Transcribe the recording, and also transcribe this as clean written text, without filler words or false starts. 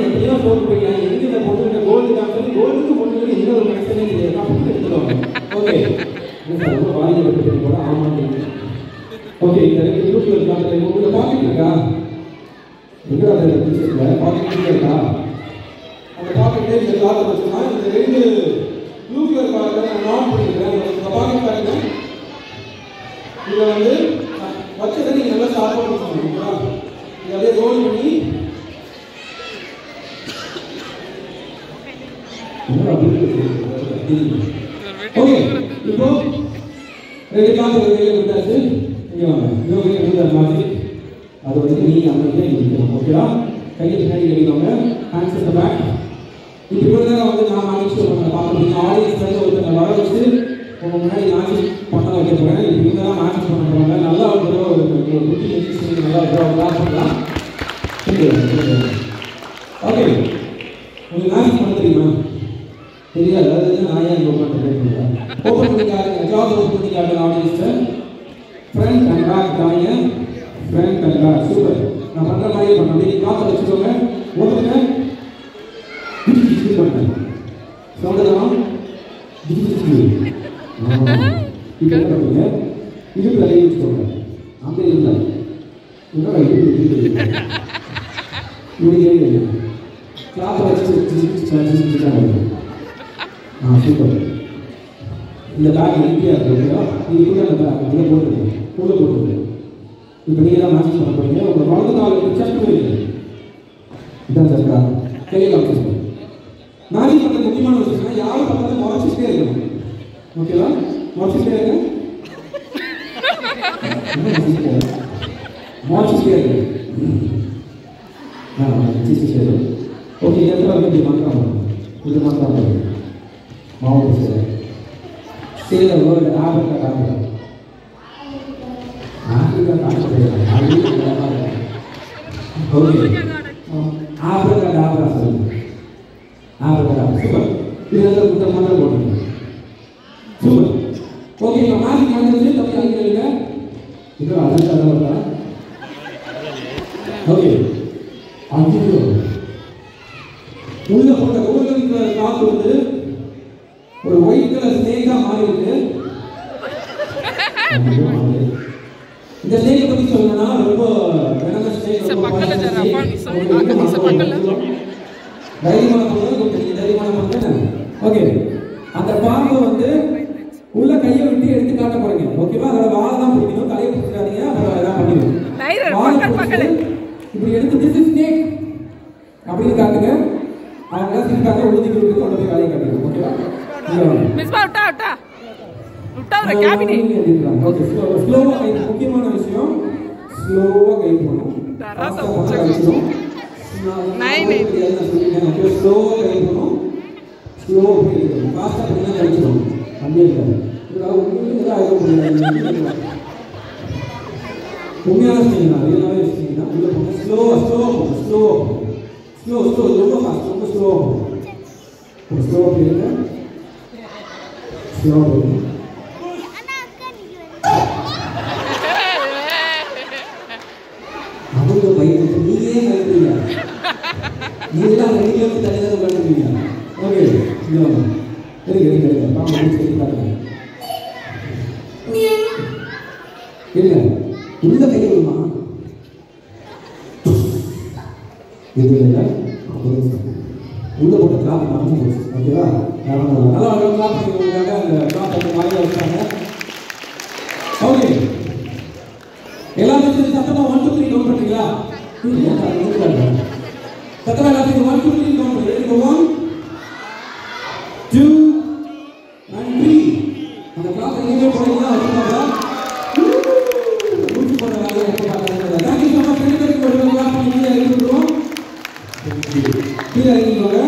எப்படியோ போட்டு போய்க்கலாம். எங்க இந்த பொண்ணு கோல்டு காமிச்சது கோல்டுக்கு பொண்ணுக்கு எந்த ஒரு கனெக்ஷனே கிடையாது. நான் பொண்ணு எடுத்துருவாங்க. ஓகே ரொம்ப வாரியில் எடுத்துட்டு போட ஆமாம். ஓகே இந்த ரெண்டு குரூப்ல இருக்காங்க. உங்களை பாக்கெட் இருக்கா? எங்க அதை பிடிச்சிருக்கல பாக்கெட் இருக்கா? அந்த பாக்கெட்ல இந்த கார்டு வச்சுனா இந்த ரெண்டு யூபிஆர் கார்டை நான் ஆன் பண்ணிக்கிறேன். இந்த பாக்கெட் பாருங்க. இதை வந்து வச்சதை நீங்கள் நல்லா ஸ்டார்ட் பண்ணி சொல்லுவீங்களா? இதை அப்படியே ரோல் பண்ணி ஓகே இப்போ ரெண்டு காசு கையில் விட்டாச்சு. இங்கே வாங்க யோகி எழுத மாதிரி அது வந்து நீங்கள் அமைதியாக இருக்கணும். ஓகேவா? கையை பின்னாடி கட்டிக்கோங்க. ஹேண்ட்ஸ் இன் தி பேக். இப்போ இவ்வளோ நேரம் வந்து நான் மேனேஜ் பண்ண பார்த்துருக்கீங்க. ஆடியன்ஸ் வந்து ஒருத்தர் வர வச்சு உங்கள் முன்னாடி மேனேஜ் பண்ண வைக்க போகிறேன். இப்போ இவங்க தான் மேனேஜ் பண்ண போகிறாங்க. நல்லா ஒரு குட்டி மெஜிக்ஸ் நல்லா கிளாஸ் பண்ணலாம். ஓகே உங்களுக்கு மேனேஜ் பண்ண தெரியுமா? தெரியாது. அதாவது நான் ஏன் ஓப்பன் பண்ணுறேன். ஓப்பன் பண்ணிக்காருங்க. ஜாப் ஓப்பன் பண்ணிக்காருங்க. ஆடியன்ஸ்ட்டு ஃப்ரண்ட் அண்ட் பேக் காமிங்க. Front and back super. நான் பண்ணுற மாதிரியே பண்ணேன். நீங்கள் காற்று வச்சுக்கோங்க. ஓடுங்க. இது பண்ணுறேன். சவுண்டெல்லாம் இப்போ என்ன பண்ணுங்க? இடுப்பு தலையை வச்சுக்கோங்க. அந்த இல்லை இன்னொரு இடுப்பு இப்படி கிளாத்தை வச்சு சூப்பர். இந்த பேக் எம்டியாக இருக்குங்களா? இதுக்குள்ளே அந்த பேக் உள்ளே போட்டுருங்க. உள்ளே போட்டுருங்க. இப்போ நீங்கள் தான் மேட்ச் பண்ண போகிறீங்க. உங்கள் வலது நாளுக்கு செக் பண்ணுவீங்க. இதான் சர்க்கா கையை காமிச்சுங்க. மேட்ச் பண்ணுற முக்கியமான விஷயம்னா யாரும் பக்கத்தில் முறைச்சிட்டே இருக்கணும். ஓகேவா? முறைச்சிட்டே இருங்க. முறைச்சிட்டே இருங்க. ஓகே எத்தனை வந்து மாற்றாம இது மாற்றாம மாவு சரி ஒரு ஆப்பிரிக்கா காமிக்கிறேன். ஆப்பிரிக்கா காமிக்கிறேன். ஓகே ஆப்பிரிக்கா டாபரா சொல்லுங்க. ஆப்பிரிக்கா டாபரா சூப்பர். இதில் குட்ட மாதிரி போட்டுருங்க. சூப்பர். ஓகே இப்போ மேஜிக் வந்துருச்சு. தம்பி அங்கே இது அதுக்காக ஓகே அஞ்சு உள்ள போட்ட கோல்டன் கலர் காத்து வந்து ஒரு ஒயிட் கலர் ஸ்னேக்கா மாறி இருக்கு. இந்த ஸ்னேக் பத்தி சொல்லணும்னா ரொம்ப வெனமஸ் ஸ்னேக். ஓகே அந்த பாம்பு வந்து உள்ள கையை விட்டு எடுத்து காட்ட போறீங்க. ஓகேவா? அதோட வால் தான் பிடிக்கணும். தலையை பிடிச்சிடாதீங்க. அப்புறம் எல்லாம் பண்ணிடுவோம். இப்படி எடுத்து திஸ் இஸ் ஸ்னேக் அப்படின்னு காட்டுங்க. அவங்க சிரிப்பாங்க. உறுதி கொடுத்து கொண்டு போய் வேலையை காட்டுங்க. ஓகேவா? ஸ்லோவா கை. முக்கியமான விஷயம் ஸ்லோவா கை போகணும். ஸ்லோவா கை போகணும். ஸ்லோவா போய் ஃபாஸ்ட்டாக பண்ணி கழிச்சிடும். அப்படியே இருக்காது. உண்மையான ஸ்டீங்கன்னா ரியலாகவே ஸ்டீங்கன்னா உள்ள போங்க. ஸ்லோவாக போகும். ஸ்லோ ரொம்ப ஃபாஸ்ட். ரொம்ப ஸ்லோவாக போகும். ஸ்லோவாக போயிருங்க. ஸ்லோவாக போயிருங்க. அவங்க பயந்து நீங்களே கழுத்துறீங்க. நீங்களாம் 2 கிலோமீட்டர் தனியாக கழுத்துறீங்க. ஓகே எடுங்க பாம்பு சொல்லி காட்டுங்க. இல்லை உள்ள கையை விடுமா? இது இல்லை உள்ள போட்டு கிளாப் மறைஞ்சு போச்சு. ஓகேவா? நல்லா கிளாப் பண்ணிக்காக அந்த கிளாப் அந்த மாதிரி வச்சாங்க. ஓகே எல்லாரும் சத்தமாக 1 2 3 கவுண்ட் பண்ணுறீங்களா? சத்தமாக எல்லாத்தையும் 1 2 3 கவுண்ட் பண்ணுறீங்க. 1 2 and 3 அந்த கிளாப் எங்கேயுமே போனீங்கன்னா வச்சுக்கோங்க. முடிச்சு போன வேலையை எப்போ பார்க்குறாங்க. Thank you so much. 2 பேருக்கு ஒரு கிளாப் பண்ணி கீழே இறங்கிடுவோம். கீழே இறங்கிக்கோங்க.